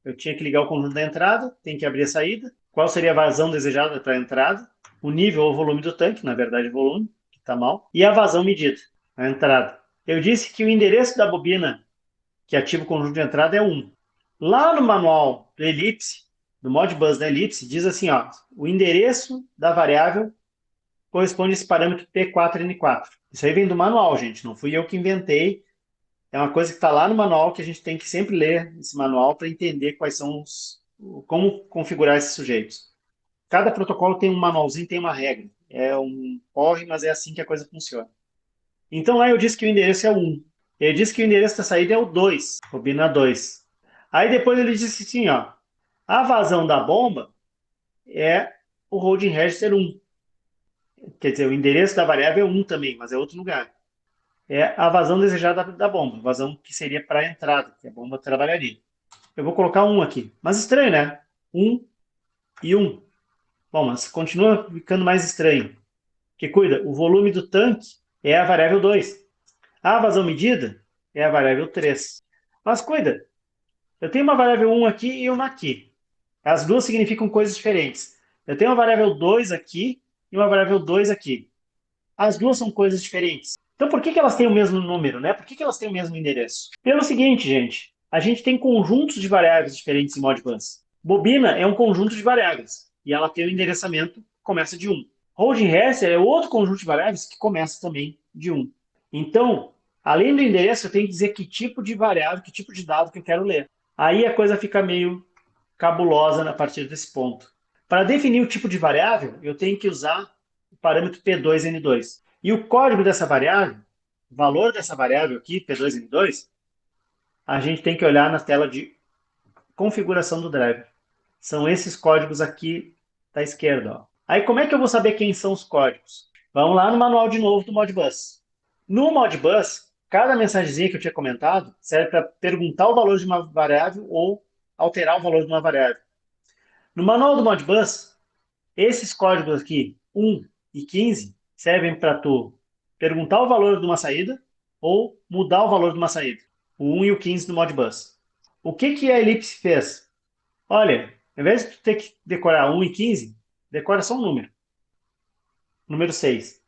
Eu tinha que ligar o conjunto da entrada, tem que abrir a saída. Qual seria a vazão desejada para a entrada? O nível ou volume do tanque, na verdade volume, que está mal. E a vazão medida, a entrada. Eu disse que o endereço da bobina que ativa o conjunto de entrada é 1. Lá no manual do Ellipse, do Modbus da Ellipse, diz assim, ó, o endereço da variável corresponde a esse parâmetro P4N4. Isso aí vem do manual, gente, não fui eu que inventei. É uma coisa que está lá no manual que a gente tem que sempre ler esse manual para entender quais são como configurar esses sujeitos. Cada protocolo tem um manualzinho, tem uma regra. É um porre, mas é assim que a coisa funciona. Então lá eu disse que o endereço é 1. Ele disse que o endereço da saída é o 2, bobina 2. Aí depois ele disse assim, ó, a vazão da bomba é o holding register 1. Quer dizer, o endereço da variável é 1 também, mas é outro lugar. É a vazão desejada da bomba, vazão que seria para a entrada, que a bomba trabalharia. Eu vou colocar 1 aqui. Mas estranho, né? 1 e 1. Bom, mas continua ficando mais estranho. Que cuida, o volume do tanque é a variável 2. A vazão medida é a variável 3. Mas cuida, eu tenho uma variável 1 aqui e uma aqui. As duas significam coisas diferentes. Eu tenho uma variável 2 aqui e uma variável 2 aqui. As duas são coisas diferentes. Então, por que elas têm o mesmo número, né? Por que elas têm o mesmo endereço? Pelo seguinte, gente, a gente tem conjuntos de variáveis diferentes em Modbus. Bobina é um conjunto de variáveis e ela tem o endereçamento que começa de 1. Holding register é outro conjunto de variáveis que começa também de 1. Então, além do endereço, eu tenho que dizer que tipo de variável, que tipo de dado que eu quero ler. Aí a coisa fica meio cabulosa a partir desse ponto. Para definir o tipo de variável, eu tenho que usar o parâmetro P2N2. E o código dessa variável, o valor dessa variável aqui, P2N2, a gente tem que olhar na tela de configuração do driver. São esses códigos aqui da esquerda. Ó. Aí como é que eu vou saber quem são os códigos? Vamos lá no manual de novo do Modbus. No Modbus, cada mensagenzinha que eu tinha comentado serve para perguntar o valor de uma variável ou alterar o valor de uma variável. No manual do Modbus, esses códigos aqui, 1 e 15, servem para tu perguntar o valor de uma saída ou mudar o valor de uma saída. O 1 e o 15 do Modbus. O que, que a Ellipse fez? Olha, ao invés de tu ter que decorar 1 e 15, decora só um número. Número 6.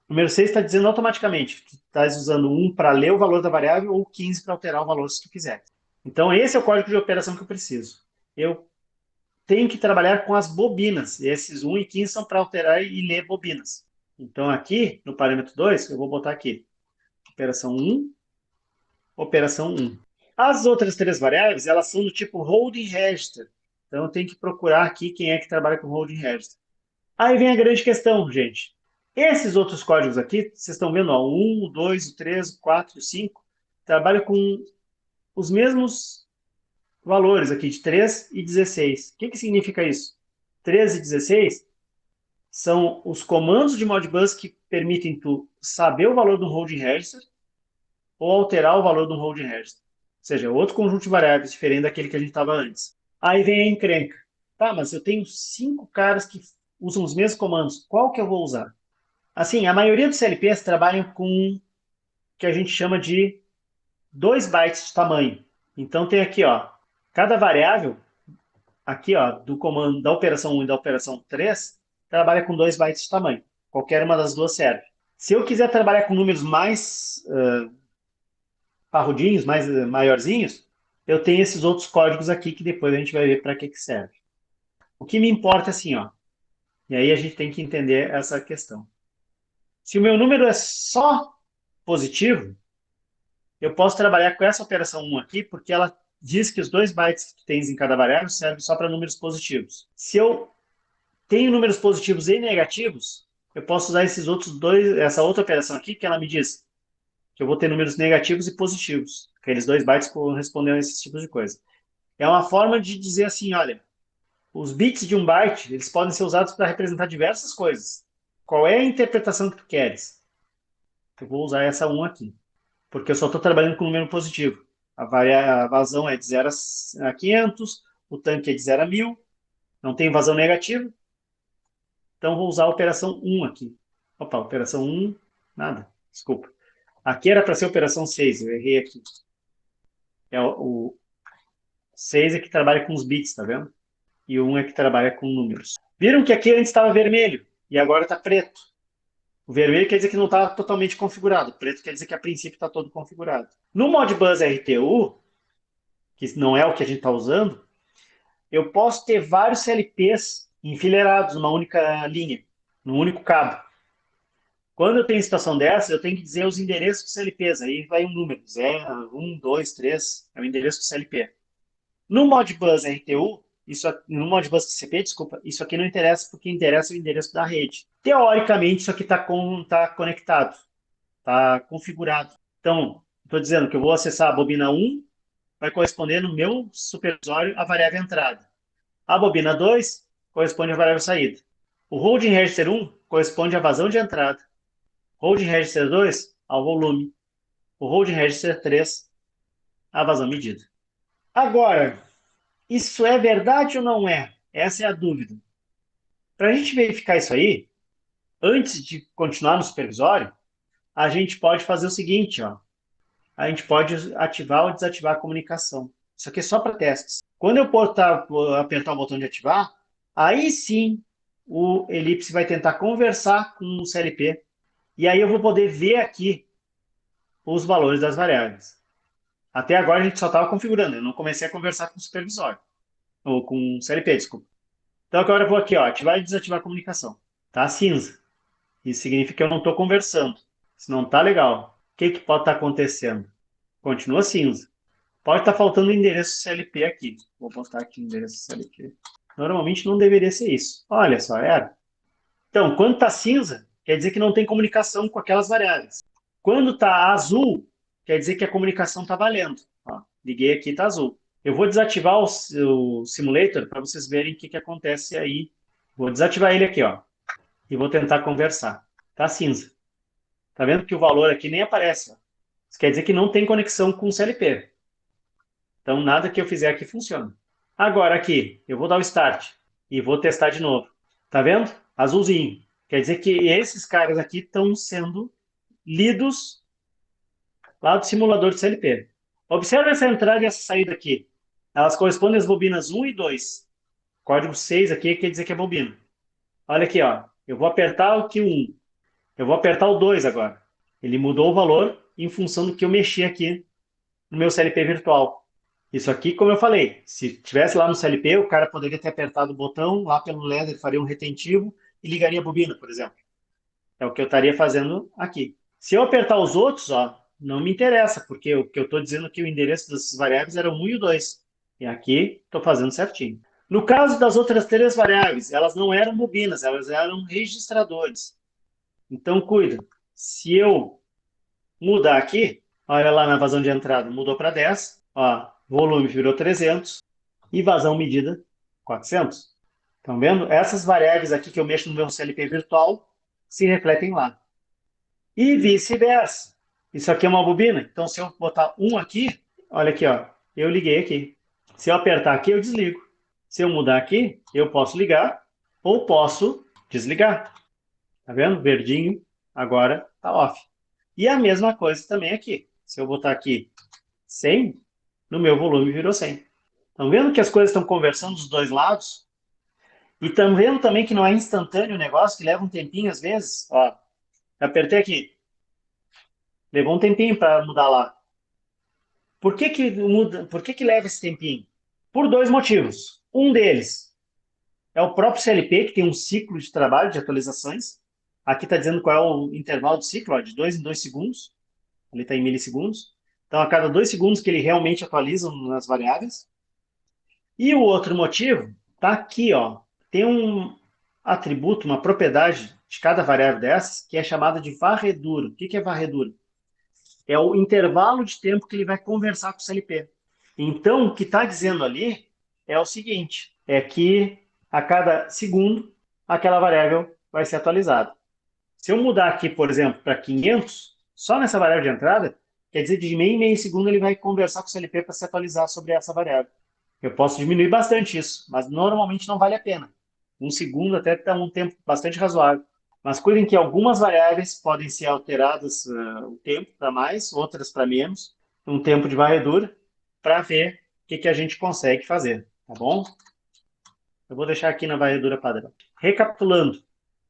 Número 6 está dizendo automaticamente que tu estás usando 1 para ler o valor da variável ou 15 para alterar o valor se tu quiser. Então, esse é o código de operação que eu preciso. Eu tenho que trabalhar com as bobinas. Esses 1 e 15 são para alterar e ler bobinas. Então, aqui, no parâmetro 2, eu vou botar aqui, operação 1, operação 1. As outras três variáveis, elas são do tipo holding register. Então, eu tenho que procurar aqui quem é que trabalha com holding register. Aí vem a grande questão, gente. Esses outros códigos aqui, vocês estão vendo, ó, o 1, o 2, o 3, o 4 e o 5, trabalham com os mesmos valores aqui, de 3 e 16. O que que significa isso? 3 e 16 são os comandos de Modbus que permitem tu saber o valor do holding register ou alterar o valor do holding register. Ou seja, outro conjunto de variáveis diferente daquele que a gente estava antes. Aí vem a encrenca. Tá, mas eu tenho 5 caras que usam os mesmos comandos. Qual que eu vou usar? Assim, a maioria dos CLPs trabalham com o que a gente chama de 2 bytes de tamanho. Então tem aqui, ó, cada variável, aqui, ó, do comando da operação 1 e da operação 3, trabalha com 2 bytes de tamanho. Qualquer uma das duas serve. Se eu quiser trabalhar com números mais parrudinhos, mais maiorzinhos, eu tenho esses outros códigos aqui que depois a gente vai ver para que serve. O que me importa é assim, ó, e aí a gente tem que entender essa questão. Se o meu número é só positivo, eu posso trabalhar com essa operação 1 aqui, porque ela diz que os 2 bytes que tens em cada variável servem só para números positivos. Se eu tenho números positivos e negativos, eu posso usar esses outros dois, essa outra operação aqui, que ela me diz que eu vou ter números negativos e positivos. Aqueles 2 bytes correspondem a esses tipos de coisa. É uma forma de dizer assim, olha, os bits de um byte, eles podem ser usados para representar diversas coisas. Qual é a interpretação que tu queres? Eu vou usar essa 1 aqui, porque eu só estou trabalhando com número positivo. A vazão é de 0 a 500, o tanque é de 0 a 1000, não tem vazão negativa, então vou usar a operação 1 aqui. Opa, operação 1, nada, desculpa. Aqui era para ser operação 6, eu errei aqui. É o 6 é que trabalha com os bits, tá vendo? E o 1 é que trabalha com números. Viram que aqui antes estava vermelho e agora está preto. O vermelho quer dizer que não está totalmente configurado. O preto quer dizer que a princípio está todo configurado. No Modbus RTU, que não é o que a gente está usando, eu posso ter vários CLPs enfileirados numa única linha, num único cabo. Quando eu tenho situação dessa, eu tenho que dizer os endereços dos CLPs. Aí vai um número, 0, 1, 2, 3, é o endereço do CLP. No Modbus RTU, no Modbus TCP, desculpa, isso aqui não interessa porque interessa o endereço da rede. Teoricamente, isso aqui está conectado, está configurado. Então, estou dizendo que eu vou acessar a bobina 1, vai corresponder no meu supervisório a variável entrada. A bobina 2 corresponde à variável saída. O holding register 1 corresponde à vazão de entrada. Holding register 2 ao volume. O holding register 3 à vazão medida. Agora, isso é verdade ou não é? Essa é a dúvida. Para a gente verificar isso aí, antes de continuar no supervisório, a gente pode fazer o seguinte, ó. A gente pode ativar ou desativar a comunicação. Isso aqui é só para testes. Quando eu apertar o botão de ativar, aí sim o Ellipse vai tentar conversar com o CLP. E aí eu vou poder ver aqui os valores das variáveis. Até agora a gente só estava configurando, eu não comecei a conversar com o supervisório, ou com o CLP, desculpa. Então agora eu vou aqui, ó, ativar e desativar a comunicação. Tá cinza. Isso significa que eu não estou conversando. Isso não está legal. O que pode estar acontecendo? Continua cinza. Pode estar faltando o endereço CLP aqui. Vou botar aqui o endereço CLP. Normalmente não deveria ser isso. Olha só, era. Então, quando está cinza, quer dizer que não tem comunicação com aquelas variáveis. Quando está azul, quer dizer que a comunicação está valendo. Ó, liguei aqui, está azul. Eu vou desativar o simulator para vocês verem o que acontece aí. Vou desativar ele aqui, ó. E vou tentar conversar. Tá cinza. Tá vendo que o valor aqui nem aparece, ó. Isso quer dizer que não tem conexão com o CLP. Então, nada que eu fizer aqui funciona. Agora aqui, eu vou dar o start e vou testar de novo. Tá vendo? Azulzinho. Quer dizer que esses caras aqui estão sendo lidos lá do simulador de CLP. Observe essa entrada e essa saída aqui. Elas correspondem às bobinas 1 e 2. Código 6 aqui quer dizer que é bobina. Olha aqui, ó. Eu vou apertar o Q1. Eu vou apertar o 2 agora. Ele mudou o valor em função do que eu mexi aqui no meu CLP virtual. Isso aqui, como eu falei, se tivesse lá no CLP, o cara poderia ter apertado o botão, lá pelo LED ele faria um retentivo e ligaria a bobina, por exemplo. É o que eu estaria fazendo aqui. Se eu apertar os outros, ó, não me interessa, porque o que eu estou dizendo aqui, o endereço dessas variáveis era o 1 e o 2. E aqui estou fazendo certinho. No caso das outras três variáveis, elas não eram bobinas, elas eram registradores. Então, cuida. Se eu mudar aqui, olha lá na vazão de entrada, mudou para 10, ó, volume virou 300 e vazão medida 400. Estão vendo? Essas variáveis aqui que eu mexo no meu CLP virtual se refletem lá. E vice-versa. Isso aqui é uma bobina. Então, se eu botar um aqui, olha aqui, ó, eu liguei aqui. Se eu apertar aqui, eu desligo. Se eu mudar aqui, eu posso ligar ou posso desligar. Tá vendo? Verdinho, agora tá off. E a mesma coisa também aqui. Se eu botar aqui 100, no meu volume virou 100. Estão vendo que as coisas estão conversando dos dois lados? E estão vendo também que não é instantâneo o negócio, que leva um tempinho às vezes? Ó, apertei aqui. Levou um tempinho para mudar lá. Por que que muda? Por que que leva esse tempinho? Por dois motivos. Um deles é o próprio CLP, que tem um ciclo de trabalho de atualizações. Aqui está dizendo qual é o intervalo de ciclo, ó, de 2 em 2 segundos. Ali está em milissegundos. Então, a cada 2 segundos que ele realmente atualiza nas variáveis. E o outro motivo está aqui, ó. Tem um atributo, uma propriedade de cada variável dessas, que é chamada de varredura. O que que é varredura? É o intervalo de tempo que ele vai conversar com o CLP. Então, o que está dizendo ali é o seguinte, é que a cada segundo aquela variável vai ser atualizada. Se eu mudar aqui, por exemplo, para 500, só nessa variável de entrada, quer dizer, de meio em meio segundo ele vai conversar com o CLP para se atualizar sobre essa variável. Eu posso diminuir bastante isso, mas normalmente não vale a pena. Um segundo até está um tempo bastante razoável. Mas cuidem que algumas variáveis podem ser alteradas o tempo para mais, outras para menos, um tempo de varredura, para ver o que, que a gente consegue fazer, tá bom? Eu vou deixar aqui na varredura padrão. Recapitulando,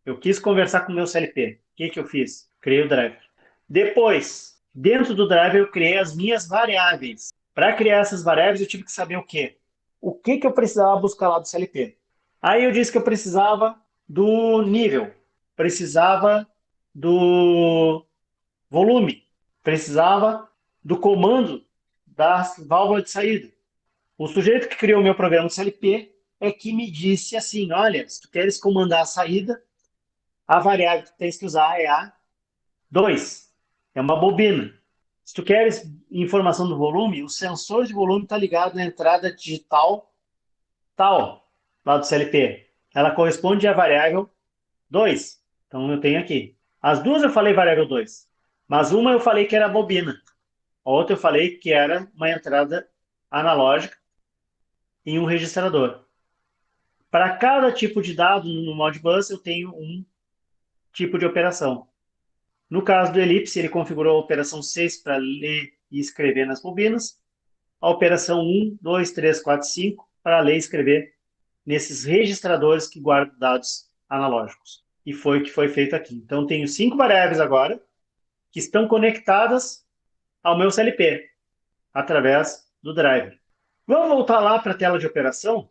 eu quis conversar com o meu CLP. O que, que eu fiz? Criei o driver. Depois, dentro do driver, eu criei as minhas variáveis. Para criar essas variáveis, eu tive que saber o quê? O que, que eu precisava buscar lá do CLP? Aí eu disse que eu precisava do nível, precisava do volume, precisava do comando da válvula de saída. O sujeito que criou o meu programa de CLP é que me disse assim, olha, se tu queres comandar a saída, a variável que tu tens que usar é a 2. É uma bobina. Se tu queres informação do volume, o sensor de volume está ligado na entrada digital tal, lá do CLP. Ela corresponde à variável 2. Então eu tenho aqui. As duas eu falei variável 2. Mas uma eu falei que era bobina. A outra eu falei que era uma entrada analógica em um registrador. Para cada tipo de dado no Modbus, eu tenho um tipo de operação. No caso do Ellipse, ele configurou a operação 6 para ler e escrever nas bobinas, a operação 1, 2, 3, 4, 5 para ler e escrever nesses registradores que guardam dados analógicos. E foi o que foi feito aqui. Então, tenho 5 variáveis agora que estão conectadas ao meu CLP através do driver. Vamos voltar lá para a tela de operação.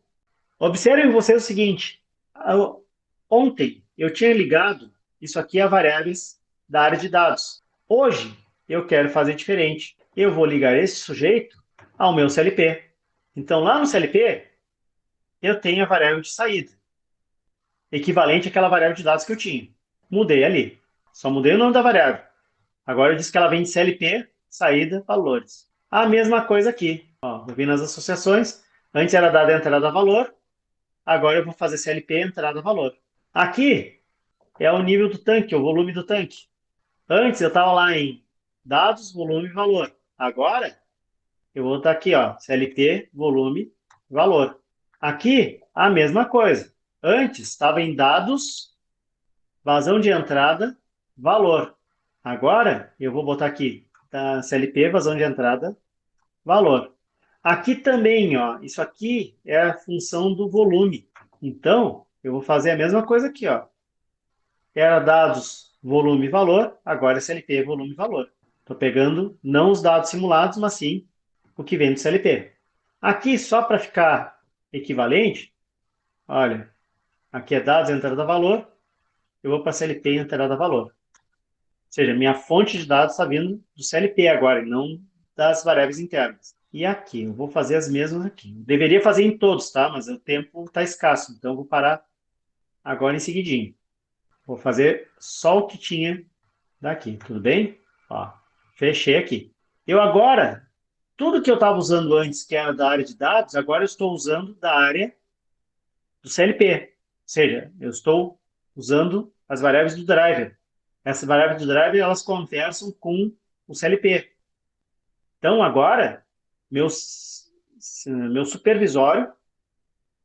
Observem vocês o seguinte. Ontem eu tinha ligado isso aqui a variáveis da área de dados. Hoje eu quero fazer diferente. Eu vou ligar esse sujeito ao meu CLP. Então lá no CLP eu tenho a variável de saída, equivalente àquela variável de dados que eu tinha. Mudei ali. Só mudei o nome da variável. Agora eu disse que ela vem de CLP, saída, valores. A mesma coisa aqui. Ó, eu vim nas associações. Antes era dada a entrada valor. Agora eu vou fazer CLP entrada valor. Aqui é o nível do tanque, o volume do tanque. Antes eu estava lá em dados, volume e valor. Agora eu vou estar aqui, ó, CLP, volume, valor. Aqui a mesma coisa. Antes estava em dados, vazão de entrada, valor. Agora eu vou botar aqui, tá, CLP, vazão de entrada, valor. Aqui também, ó, isso aqui é a função do volume. Então, eu vou fazer a mesma coisa aqui, ó. Era dados, volume e valor, agora é CLP, volume e valor. Estou pegando não os dados simulados, mas sim o que vem do CLP. Aqui, só para ficar equivalente, olha, aqui é dados, entrada valor, eu vou para CLP e alterar valor. Ou seja, minha fonte de dados está vindo do CLP agora, e não das variáveis internas. E aqui, eu vou fazer as mesmas aqui. Eu deveria fazer em todos, tá? Mas o tempo está escasso, então eu vou parar agora em seguidinho. Vou fazer só o que tinha daqui, tudo bem? Ó, fechei aqui. Eu agora, tudo que eu estava usando antes, que era da área de dados, agora eu estou usando da área do CLP. Ou seja, eu estou usando as variáveis do driver. Essas variáveis do driver, elas conversam com o CLP. Então, agora, meu, meu supervisório,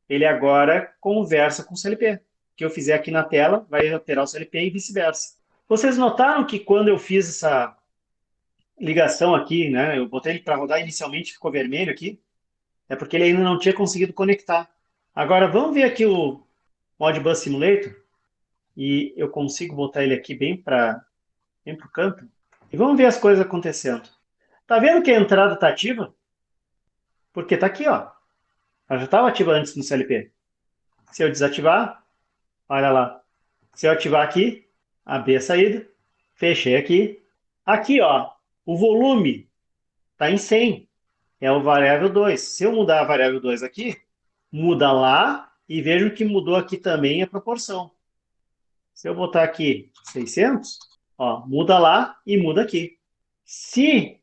ele agora conversa com o CLP. O que eu fizer aqui na tela vai alterar o CLP e vice-versa. Vocês notaram que quando eu fiz essa ligação aqui, né, eu botei ele para rodar inicialmente, ficou vermelho aqui, é porque ele ainda não tinha conseguido conectar. Agora, vamos ver aqui o Modbus Simulator, e eu consigo botar ele aqui bem pro canto, e vamos ver as coisas acontecendo. Tá vendo que a entrada está ativa? Porque tá aqui, ó. Ela já estava ativa antes no CLP. Se eu desativar, olha lá. Se eu ativar aqui, abrir a saída, fechei aqui. Aqui, ó, o volume está em 100. É o variável 2. Se eu mudar a variável 2 aqui, muda lá e vejo que mudou aqui também a proporção. Se eu botar aqui 600, ó, muda lá e muda aqui. Se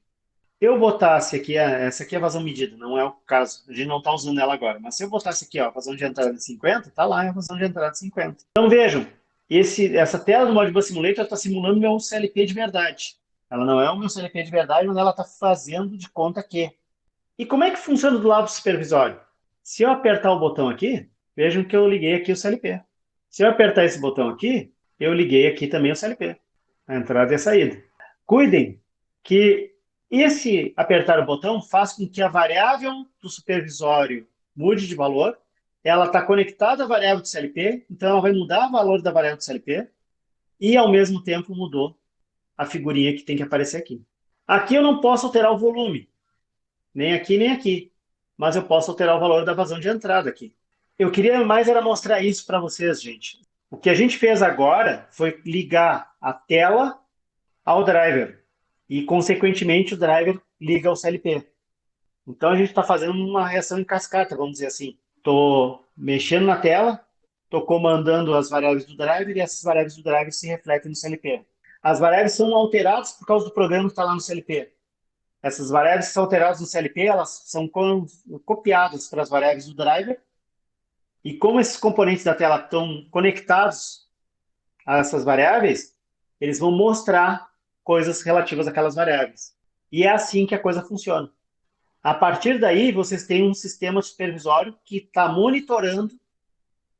eu botasse aqui, essa aqui é a vazão medida, não é o caso, a gente não está usando ela agora, mas se eu botasse aqui, ó, a vazão de entrada de 50, tá lá a vazão de entrada de 50. Então vejam, essa tela do Modbus Simulator está simulando meu CLP de verdade. Ela não é o meu CLP de verdade, mas ela está fazendo de conta que. E como é que funciona do lado supervisório? Se eu apertar o botão aqui, vejam que eu liguei aqui o CLP. Se eu apertar esse botão aqui, eu liguei aqui também o CLP, a entrada e a saída. Cuidem que esse apertar o botão faz com que a variável do supervisório mude de valor. Ela está conectada à variável do CLP, então ela vai mudar o valor da variável do CLP e, ao mesmo tempo, mudou a figurinha que tem que aparecer aqui. Aqui eu não posso alterar o volume, nem aqui, nem aqui. Mas eu posso alterar o valor da vazão de entrada aqui. Eu queria mais era mostrar isso para vocês, gente. O que a gente fez agora foi ligar a tela ao driver. E, consequentemente, o driver liga ao CLP. Então, a gente está fazendo uma reação em cascata, vamos dizer assim. Estou mexendo na tela, estou comandando as variáveis do driver e essas variáveis do driver se refletem no CLP. As variáveis são alteradas por causa do programa que está lá no CLP. Essas variáveis que são alteradas no CLP, elas são copiadas para as variáveis do driver. E como esses componentes da tela estão conectados a essas variáveis, eles vão mostrar coisas relativas àquelas variáveis. E é assim que a coisa funciona. A partir daí, vocês têm um sistema supervisório que está monitorando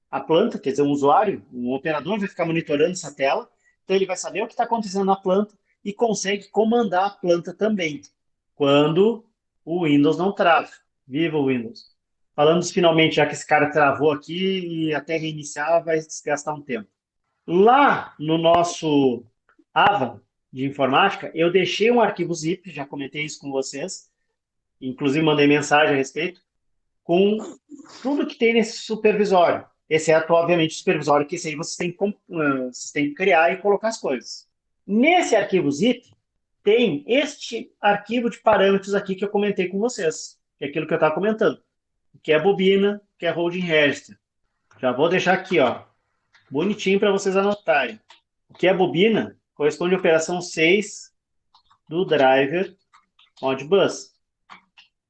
a planta, quer dizer, um usuário, um operador vai ficar monitorando essa tela, então ele vai saber o que está acontecendo na planta e consegue comandar a planta também, quando o Windows não trava. Viva o Windows! Falamos finalmente, já que esse cara travou aqui e até reiniciar vai desgastar um tempo. Lá no nosso AVA de informática, eu deixei um arquivo zip, já comentei isso com vocês, inclusive mandei mensagem a respeito, com tudo que tem nesse supervisório, exceto, obviamente, o supervisório, que esse aí vocês têm que criar e colocar as coisas. Nesse arquivo zip, tem este arquivo de parâmetros aqui que eu comentei com vocês, que é aquilo que eu estava comentando, que é a bobina, que é holding register. Já vou deixar aqui, ó, bonitinho para vocês anotarem. O que é bobina corresponde à operação 6 do driver Modbus.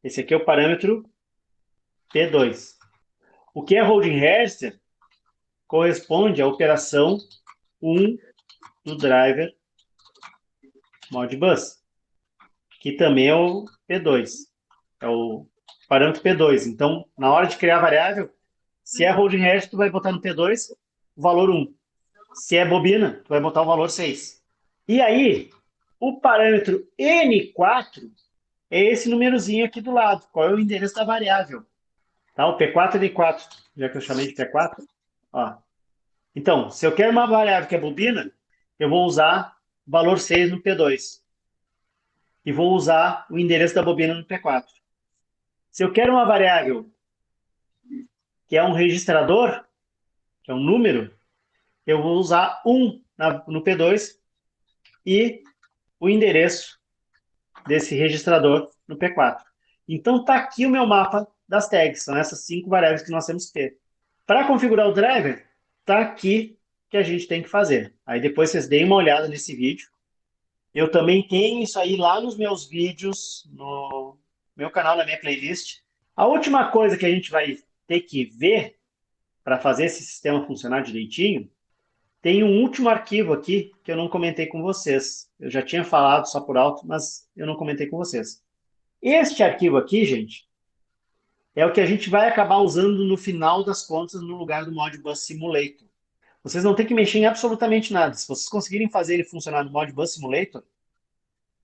Esse aqui é o parâmetro P2. O que é holding register corresponde à operação 1 do driver Modbus, que também é o P2. É o parâmetro P2. Então, na hora de criar a variável, se é holding register, tu vai botar no P2 o valor 1. Se é bobina, tu vai botar o valor 6. E aí, o parâmetro N4 é esse númerozinho aqui do lado. Qual é o endereço da variável? Tá? O P4 e N4, já que eu chamei de P4. Ó. Então, se eu quero uma variável que é bobina, eu vou usar o valor 6 no P2. E vou usar o endereço da bobina no P4. Se eu quero uma variável que é um registrador, que é um número, eu vou usar no P2 e o endereço desse registrador no P4. Então está aqui o meu mapa das tags, são essas 5 variáveis que nós temos que ter. Para configurar o driver, está aqui que a gente tem que fazer. Aí depois vocês deem uma olhada nesse vídeo. Eu também tenho isso aí lá nos meus vídeos, no meu canal, na minha playlist. A última coisa que a gente vai ter que ver para fazer esse sistema funcionar direitinho, tem um último arquivo aqui que eu não comentei com vocês. Eu já tinha falado só por alto, mas eu não comentei com vocês. Este arquivo aqui, gente, é o que a gente vai acabar usando no final das contas no lugar do Modbus Simulator. Vocês não têm que mexer em absolutamente nada. Se vocês conseguirem fazer ele funcionar no Modbus Simulator,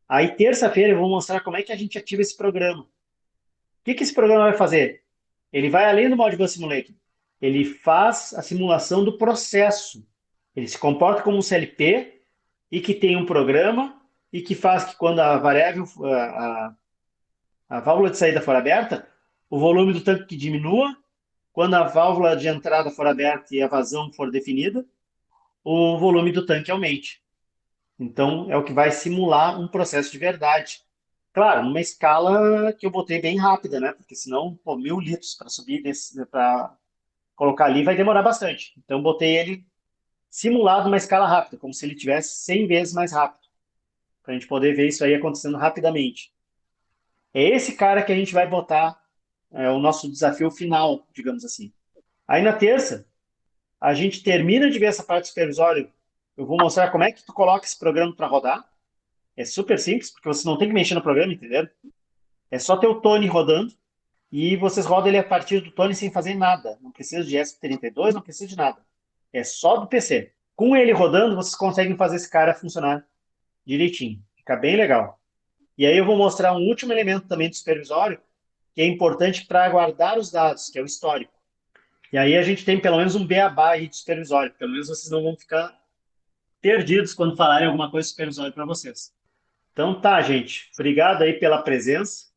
aí terça-feira eu vou mostrar como é que a gente ativa esse programa. O que esse programa vai fazer? Ele vai além do Modbus Simulator. Ele faz a simulação do processo. Ele se comporta como um CLP e que tem um programa e que faz que quando a variável, a válvula de saída for aberta, o volume do tanque diminua. Quando a válvula de entrada for aberta e a vazão for definida, o volume do tanque aumente. Então, é o que vai simular um processo de verdade. Claro, numa escala que eu botei bem rápida, né? Porque senão, 1.000 litros para subir, para colocar ali vai demorar bastante. Então, eu botei ele simulado numa escala rápida, como se ele tivesse 100 vezes mais rápido, para a gente poder ver isso aí acontecendo rapidamente. É esse cara que a gente vai botar o nosso desafio final, digamos assim. Aí na terça, a gente termina de ver essa parte supervisória. Eu vou mostrar como é que tu coloca esse programa para rodar. É super simples, porque você não tem que mexer no programa, entendeu? É só ter o Tony rodando e vocês rodam ele a partir do Tony sem fazer nada. Não precisa de ESP32, não precisa de nada. É só do PC. Com ele rodando, vocês conseguem fazer esse cara funcionar direitinho. Fica bem legal. E aí eu vou mostrar um último elemento também do supervisório, que é importante para guardar os dados, que é o histórico. E aí a gente tem pelo menos um beabá aí de supervisório. Pelo menos vocês não vão ficar perdidos quando falarem alguma coisa supervisória para vocês. Então tá, gente. Obrigado aí pela presença.